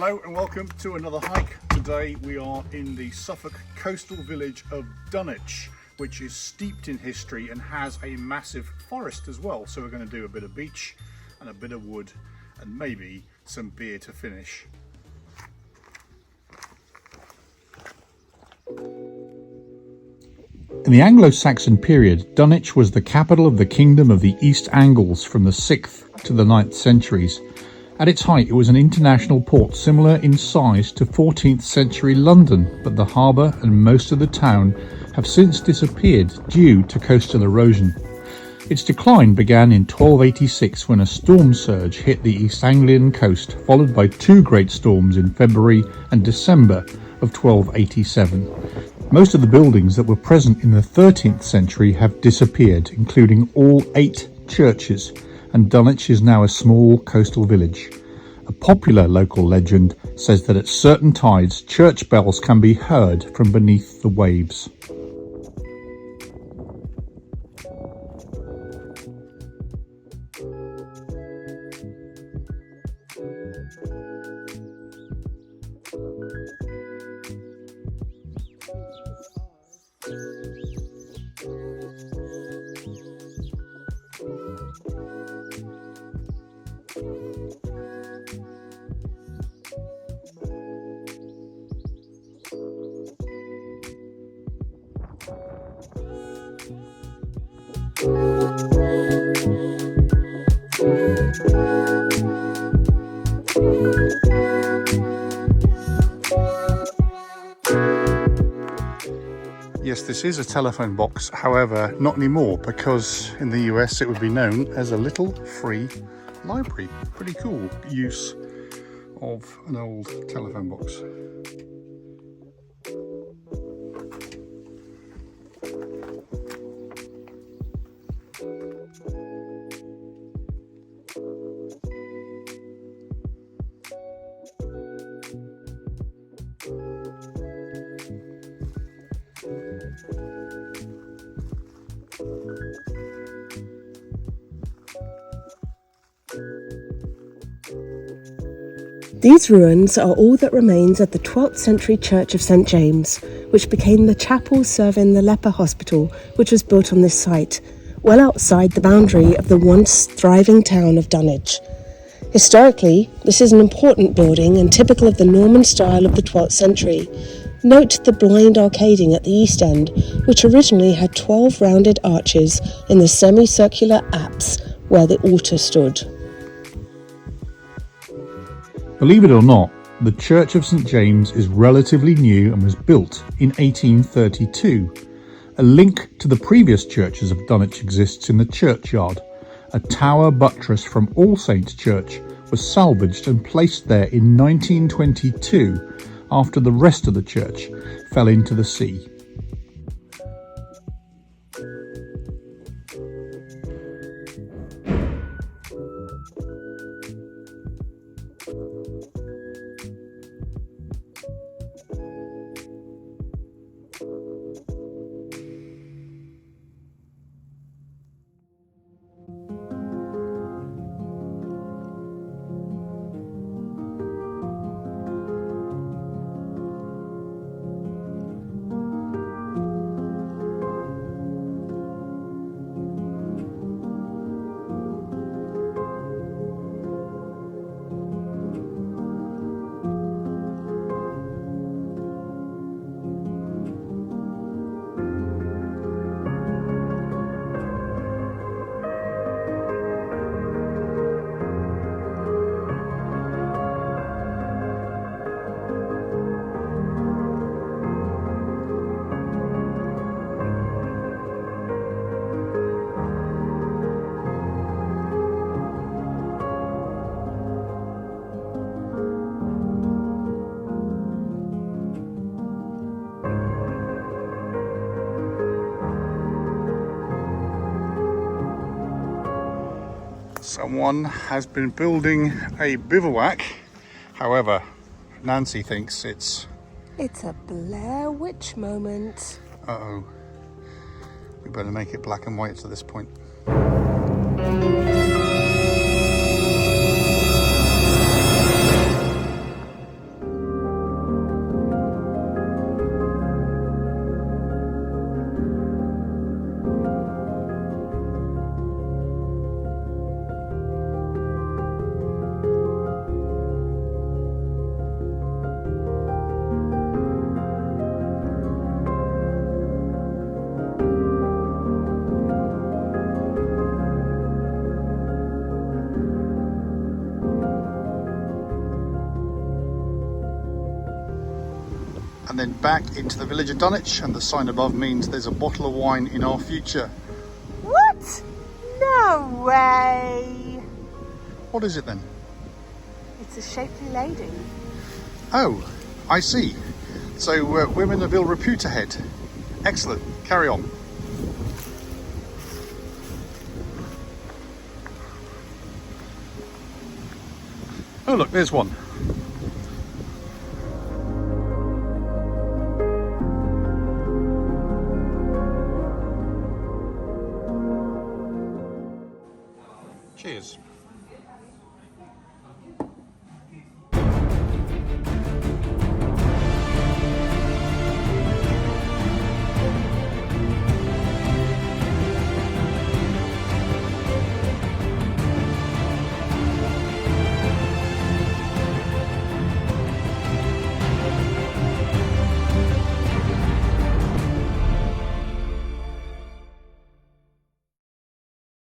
Hello and welcome to another hike. Today we are in the Suffolk coastal village of Dunwich, which is steeped in history and has a massive forest as well. So we're going to do a bit of beach and a bit of wood and maybe some beer to finish. In the Anglo-Saxon period, Dunwich was the capital of the Kingdom of the East Angles from the 6th to the 9th centuries. At its height, it was an international port similar in size to 14th century London, but the harbour and most of the town have since disappeared due to coastal erosion. Its decline began in 1286 when a storm surge hit the East Anglian coast, followed by two great storms in February and December of 1287. Most of the buildings that were present in the 13th century have disappeared, including all 8 churches, and Dunwich is now a small coastal village. A popular local legend says that at certain tides, church bells can be heard from beneath the waves. Yes, this is a telephone box, however, not anymore, because in the US it would be known as a little free library. Pretty cool use of an old telephone box. These ruins are all that remains of the 12th century Church of St James, which became the chapel serving the leper hospital, which was built on this site, well outside the boundary of the once thriving town of Dunwich. Historically, this is an important building and typical of the Norman style of the 12th century. Note the blind arcading at the east end, which originally had 12 rounded arches in the semicircular apse where the altar stood. Believe it or not, the Church of St James is relatively new and was built in 1832. A link to the previous churches of Dunwich exists in the churchyard. A tower buttress from All Saints Church was salvaged and placed there in 1922 after the rest of the church fell into the sea. Someone has been building a bivouac. However, Nancy thinks it's a Blair Witch moment. Uh-oh. We better make it black and white at this point. then back into the village of Dunwich, and the sign above means there's a bottle of wine in our future. What? No way! What is it then? It's a shapely lady. Oh, I see. So women of ill repute ahead. Excellent, carry on. Oh look, there's one. Cheers.